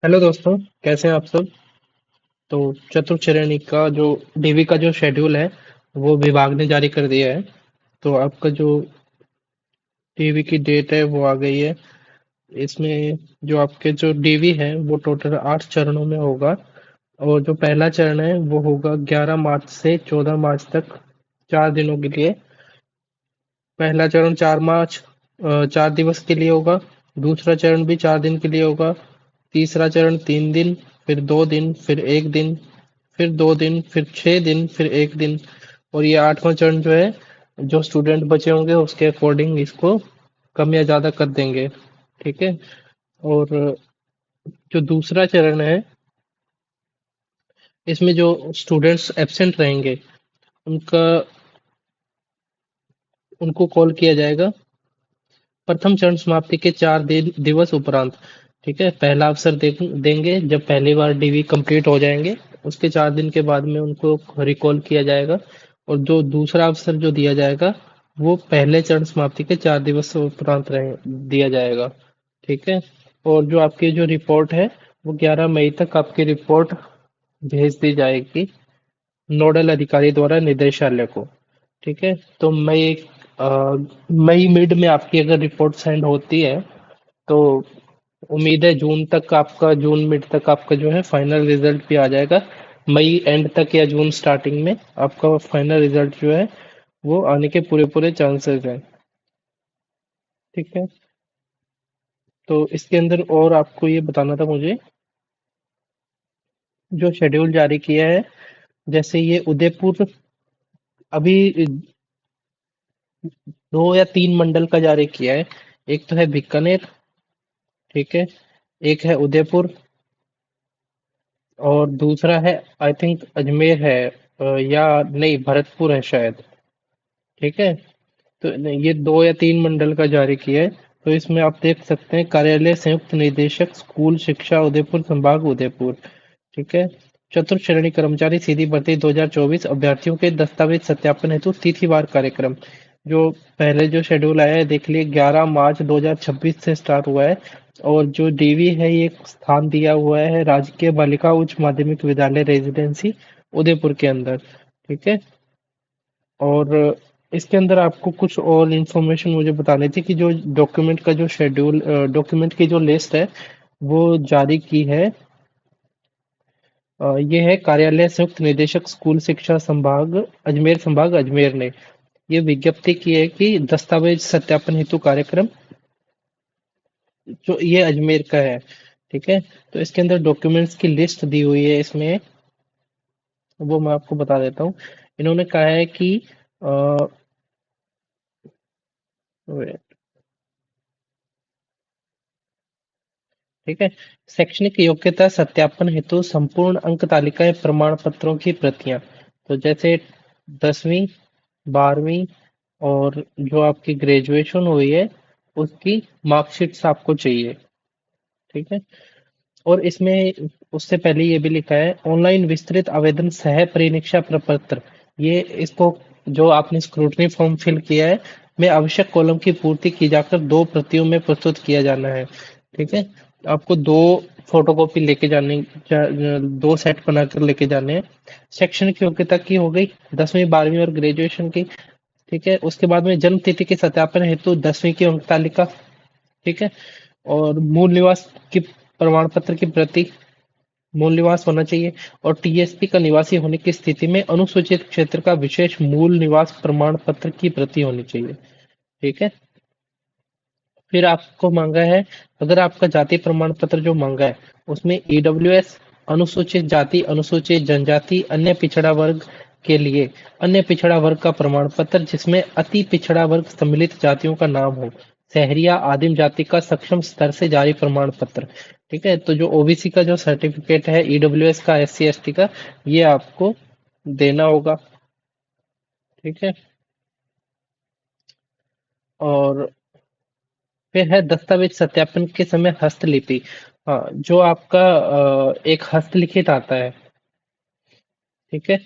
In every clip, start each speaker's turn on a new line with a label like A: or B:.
A: Hello दोस्तों। कैसे हैं आप सब। तो चतुर्श्रेणी का जो डीवी का जो शेड्यूल है वो विभाग ने जारी कर दिया है। तो आपका जो डीवी की डेट है वो आ गई है। इसमें जो आपके जो डीवी है वो टोटल 8 चरणों में होगा। और जो पहला चरण है वो होगा 11 मार्च से 14 मार्च तक, 4 दिनों के लिए। पहला चरण 4 मार्च 4 दिवस के लिए होगा। दूसरा चरण भी 4 दिन के लिए होगा। तीसरा चरण 3 दिन, फिर 2 दिन, फिर 1 दिन, फिर 2 दिन, फिर 6 दिन, फिर 1 दिन। और ये आठवां चरण जो है, जो स्टूडेंट बचे होंगे उसके अकॉर्डिंग इसको कम या ज्यादा कर देंगे। ठीक है। और जो दूसरा चरण है, इसमें जो स्टूडेंट्स एब्सेंट रहेंगे उनका उनको कॉल किया जाएगा प्रथम चरण समाप्ति के 4 दिवस उपरांत। ठीक है। पहला अवसर देंगे जब पहली बार डीवी कंप्लीट हो जाएंगे। उसके 4 दिन के बाद में उनको रिकॉल किया जाएगा। और जो दूसरा अवसर जो दिया जाएगा वो पहले चरण समाप्ति के 4 दिवस उपरांत दिया जाएगा। ठीक है। और जो आपकी जो रिपोर्ट है वो 11 मई तक आपकी रिपोर्ट भेज दी जाएगी नोडल अधिकारी द्वारा निदेशालय को। ठीक है। तो अ, मई मिड में आपकी अगर रिपोर्ट सेंड होती है तो उम्मीद है जून मिड तक आपका जो है फाइनल रिजल्ट भी आ जाएगा। मई एंड तक या जून स्टार्टिंग में आपका फाइनल रिजल्ट जो है वो आने के पूरे पूरे चांसेस हैं। ठीक है। तो इसके अंदर और आपको ये बताना था मुझे, जो शेड्यूल जारी किया है, जैसे ये उदयपुर अभी 2 या 3 मंडल का जारी किया है। एक तो है बीकानेर। ठीक है। एक है उदयपुर और दूसरा है आई थिंक अजमेर है, या नहीं भरतपुर है शायद। ठीक है। तो नहीं, ये 2 या 3 मंडल का जारी किया है। तो इसमें आप देख सकते हैं कार्यालय संयुक्त निदेशक स्कूल शिक्षा उदयपुर संभाग उदयपुर। ठीक है। चतुर्थ श्रेणी कर्मचारी सीधी भर्ती 2024 अभ्यर्थियों के दस्तावेज सत्यापन हेतु तिथिवार कार्यक्रम। जो पहले जो शेड्यूल आया है देख लिए, 11 मार्च 2026 से स्टार्ट हुआ है। और जो डीवी है ये स्थान दिया हुआ है राजकीय बालिका उच्च माध्यमिक विद्यालय रेजिडेंसी उदयपुर के अंदर। ठीक है। और इसके अंदर आपको कुछ और इन्फॉर्मेशन मुझे बतानी थी कि जो डॉक्यूमेंट की जो लिस्ट है वो जारी की है। ये है कार्यालय संयुक्त निदेशक स्कूल शिक्षा संभाग अजमेर ने ये विज्ञप्ति की है कि दस्तावेज सत्यापन हेतु कार्यक्रम जो ये अजमेर का है। ठीक है। तो इसके अंदर डॉक्यूमेंट्स की लिस्ट दी हुई है इसमें, वो मैं आपको बता देता हूँ। इन्होंने कहा है कि अ, ठीक है, शैक्षणिक योग्यता सत्यापन हेतु संपूर्ण अंक तालिकाएं प्रमाण पत्रों की प्रतियां। तो जैसे 10वीं, 12वीं और जो आपकी ग्रेजुएशन हुई है उसकी मार्कशीट्स आपको चाहिए। ठीक है। और इसमें उससे पहले ये भी लिखा है ऑनलाइन विस्तृत आवेदन सह परीक्षा प्रपत्र। ये इसको जो आपने स्क्रूटनी फॉर्म फिल किया है में आवश्यक कॉलम की पूर्ति की जाकर 2 प्रतियों में प्रस्तुत किया जाना है। ठीक है। आपको 2 फोटोकॉपी दो सेट बनाकर लेके जाने हैं। शैक्षणिक योग्यता की हो गई 10वीं 12वीं और ग्रेजुएशन की। ठीक है। उसके बाद में जन्म तिथि के सत्यापन हेतु 10वीं की अंक तालिका। ठीक है। और मूल निवास की प्रमाण पत्र की प्रति, मूल निवास होना चाहिए। और टीएसपी का निवासी होने की स्थिति में अनुसूचित क्षेत्र का विशेष मूल निवास प्रमाण पत्र की प्रति होनी चाहिए। ठीक है। फिर आपको मांगा है, अगर आपका जाति प्रमाण पत्र जो मांगा है उसमें ईडब्ल्यूएस, अनुसूचित जाति, अनुसूचित जनजाति, अन्य पिछड़ा वर्ग के लिए अन्य पिछड़ा वर्ग का प्रमाण पत्र जिसमें अति पिछड़ा वर्ग सम्मिलित जातियों का नाम हो, शहरिया आदिम जाति का सक्षम स्तर से जारी प्रमाण पत्र। ठीक है। तो जो ओबीसी का जो सर्टिफिकेट है, ईडब्ल्यूएस का, एससी एसटी का, ये आपको देना होगा। ठीक है। और फिर है दस्तावेज सत्यापन के समय हस्तलिपि। हाँ, जो आपका एक हस्तलिखित आता है। ठीक है।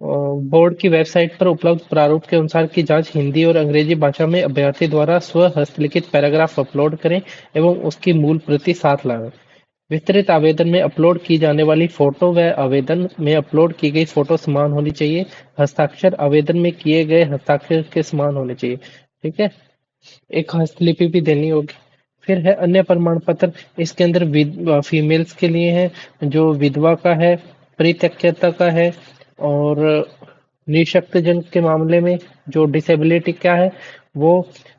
A: बोर्ड की वेबसाइट पर उपलब्ध प्रारूप के अनुसार की जांच हिंदी और अंग्रेजी भाषा में अभ्यर्थी द्वारा स्व हस्तलिखित पैराग्राफ अपलोड करें एवं उसकी मूल प्रति साथ लाएं। विस्तृत आवेदन में अपलोड की जाने वाली फोटो व आवेदन में अपलोड की गई फोटो समान होनी चाहिए। हस्ताक्षर आवेदन में किए गए हस्ताक्षर के समान होने चाहिए। ठीक है, एक हस्तलिपि भी देनी होगी। फिर है अन्य प्रमाण पत्र। इसके अंदर फीमेल्स के लिए है, जो विधवा का है, परित्यक्ता का है, और निःशक्त जन के मामले में जो डिसेबिलिटी क्या है वो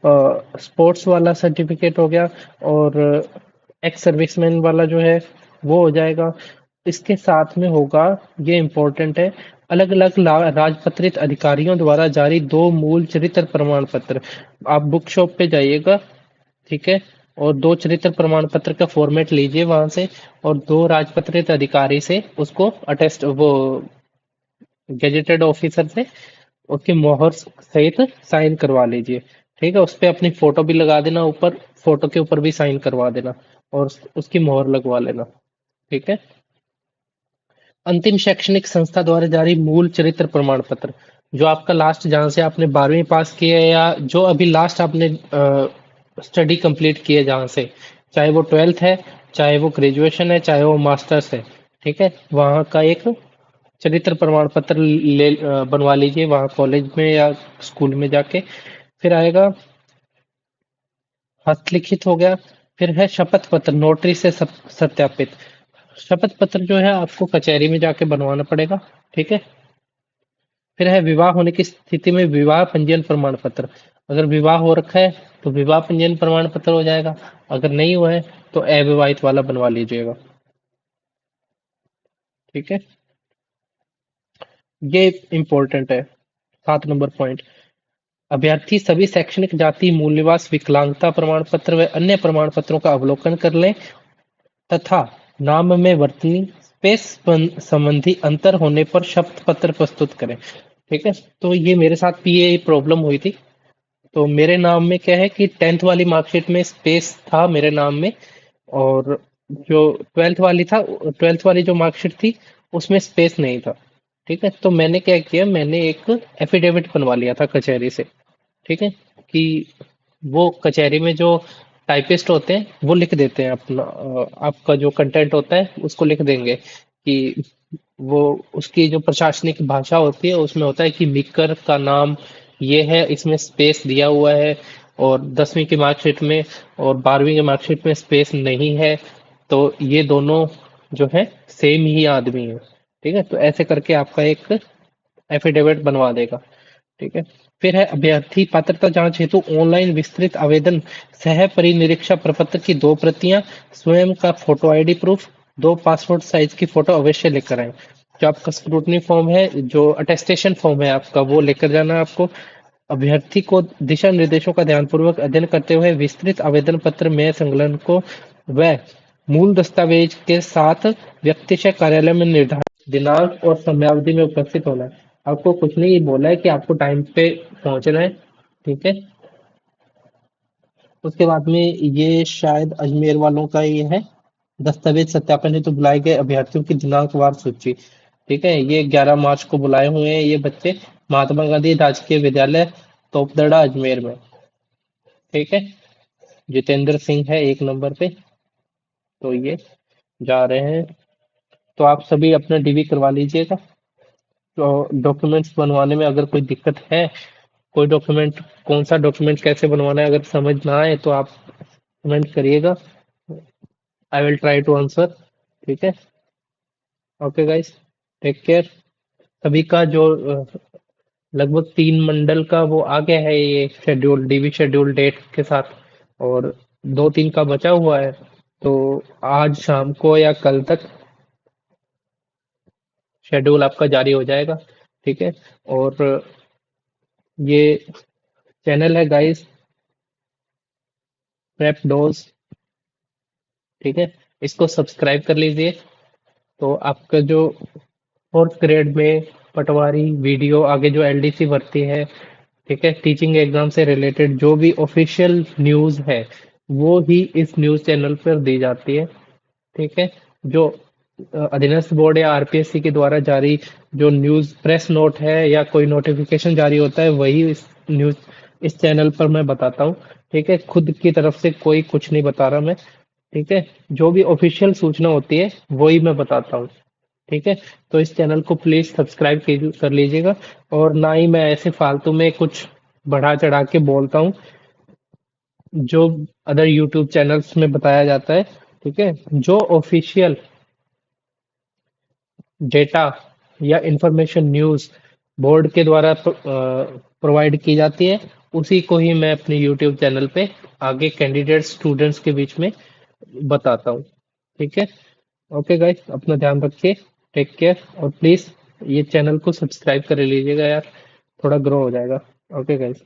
A: स्पोर्ट्स वाला सर्टिफिकेट हो गया, और एक्स सर्विसमैन वाला जो है वो हो जाएगा। इसके साथ में होगा, ये इम्पोर्टेंट है, अलग अलग राजपत्रित अधिकारियों द्वारा जारी 2 मूल चरित्र प्रमाण पत्र। आप बुक शॉप पे जाइएगा, ठीक है, और 2 चरित्र प्रमाण पत्र का फॉर्मेट लीजिए वहां से, और 2 राजपत्रित अधिकारी से उसको अटेस्ट वो गेजेटेड ऑफिसर से उसकी मोहर सहित साइन करवा लीजिए। ठीक है, उस पे अपनी फोटो भी लगा देना, ऊपर फोटो के ऊपर भी साइन करवा देना, और उसकी मोहर लगवा लेना। ठीक है। अंतिम शैक्षणिक संस्था द्वारा जारी मूल चरित्र प्रमाण पत्र, जो आपका लास्ट जहां से आपने 12वीं पास की है, या जो अभी लास्ट आपने स्टडी कंप्लीट की है जहां से, चाहे वो 12th है, चाहे वो ग्रेजुएशन है, चाहे वो मास्टर्स है, ठीक है, वहां का एक चरित्र प्रमाण पत्र बनवा लीजिए वहां कॉलेज में या स्कूल में जाके। फिर आएगा हस्तलिखित हो गया। फिर है शपथ पत्र, नोटरी से सत्यापित। शपथ पत्र जो है आपको कचहरी में जाके बनवाना पड़ेगा। ठीक है। फिर है विवाह होने की स्थिति में विवाह पंजीयन प्रमाण पत्र। अगर विवाह हो रखा है तो विवाह पंजीयन प्रमाण पत्र हो जाएगा, अगर नहीं हुआ है तो अविवाहित वाला बनवा लीजिएगा। ठीक है, ये इम्पोर्टेंट है। 7 नंबर पॉइंट, अभ्यर्थी सभी शैक्षणिक जाति मूल निवास विकलांगता प्रमाण पत्र व अन्य प्रमाण पत्रों का अवलोकन कर लें तथा नाम में वर्तनी स्पेस संबंधी अंतर होने पर शपथ पत्र प्रस्तुत करें। ठीक है, तो ये मेरे साथ भी ये प्रॉब्लम हुई थी। तो मेरे नाम में क्या है कि 10th वाली मार्कशीट में स्पेस था मेरे नाम में, और जो 12th वाली था, 12th वाली जो मार्कशीट थी उसमें स्पेस नहीं था। ठीक है, तो मैंने क्या किया, मैंने एक एफिडेविट बनवा लिया था कचहरी से। ठीक है, कि वो कचहरी में जो टाइपिस्ट होते हैं वो लिख देते हैं अपना आपका जो कंटेंट होता है उसको लिख देंगे, कि वो उसकी जो प्रशासनिक भाषा होती है उसमें होता है कि मिकर का नाम ये है, इसमें स्पेस दिया हुआ है, और 10वीं की मार्कशीट में और 12वीं की मार्कशीट में स्पेस नहीं है, तो ये दोनों जो है सेम ही आदमी है। ठीक है, तो ऐसे करके आपका एक एफिडेविट बनवा देगा। ठीक है, फिर है अभ्यर्थी पात्रता जांच हेतु ऑनलाइन विस्तृत आवेदन सह परिनिरीक्षा प्रपत्र की 2 प्रतियां, स्वयं का photo ID proof, 2 passport size की फोटो अवश्य लेकर आए। जो आपका स्क्रूटनी फॉर्म है, जो अटेस्टेशन फॉर्म है आपका, वो लेकर जाना है आपको। अभ्यर्थी को दिशा निर्देशों का ध्यानपूर्वक अध्ययन करते हुए विस्तृत आवेदन पत्र में संलग्न को व मूल दस्तावेज के साथ व्यक्तिशः कार्यालय में निर्धारित दिनांक और समयावधि में उपस्थित होना है। आपको कुछ नहीं बोला है कि आपको टाइम पे पहुंचना है। ठीक है, उसके बाद में ये शायद अजमेर वालों का ये है, दस्तावेज सत्यापन हेतु बुलाए गए अभ्यर्थियों की दिनांकवार सूची। ठीक है, ये 11 मार्च को बुलाए हुए हैं ये बच्चे, महात्मा गांधी राजकीय विद्यालय तोपदड़ा अजमेर में। ठीक है, जितेंद्र सिंह है 1 नंबर पे, तो ये जा रहे हैं। तो आप सभी अपना डीवी करवा लीजिएगा। तो डॉक्यूमेंट्स बनवाने में अगर कोई दिक्कत है, कोई डॉक्यूमेंट, कौन सा डॉक्यूमेंट कैसे बनवाना है, अगर समझ ना आए तो आप कमेंट करिएगा, I will try to answer. ठीक है, ओके गाइस, टेक केयर। सभी का जो लगभग 3 मंडल का वो आ गया है, ये शेड्यूल, डीवी शेड्यूल डेट के साथ, और 2-3 का बचा हुआ है, तो आज शाम को या कल तक शेड्यूल आपका जारी हो जाएगा। ठीक है, और ये चैनल है गाइस प्रेप डोज, ठीक है, इसको सब्सक्राइब कर लीजिए। तो आपका जो 4th ग्रेड में पटवारी वीडियो, आगे जो एलडीसी भर्ती है, ठीक है, टीचिंग एग्जाम से रिलेटेड जो भी ऑफिशियल न्यूज़ है वो ही इस न्यूज़ चैनल पर दी जाती है। ठीक है, जो अधीनस्थ बोर्ड या आरपीएससी के द्वारा जारी जो न्यूज़ प्रेस नोट है या कोई नोटिफिकेशन जारी होता है वही इस न्यूज़ इस चैनल पर मैं बताता हूँ। ठीक है, खुद की तरफ से कोई कुछ नहीं बता रहा मैं। ठीक है, जो भी ऑफिशियल सूचना होती है वही मैं बताता हूँ। ठीक है, तो इस चैनल को प्लीज सब्सक्राइब कर लीजिएगा। और ना ही मैं ऐसे फालतू में कुछ बढ़ा चढ़ा के बोलता हूँ जो अदर यूट्यूब चैनल्स में बताया जाता है। ठीक है, जो ऑफिशियल डेटा या इंफॉर्मेशन न्यूज़ बोर्ड के द्वारा प्रोवाइड की जाती है, उसी को ही मैं अपने यूट्यूब चैनल पे आगे कैंडिडेट स्टूडेंट्स के बीच में बताता हूँ। ठीक है, ओके गाइस, अपना ध्यान रखिए, टेक केयर, और प्लीज ये चैनल को सब्सक्राइब कर लीजिएगा यार, थोड़ा ग्रो हो जाएगा। Okay guys.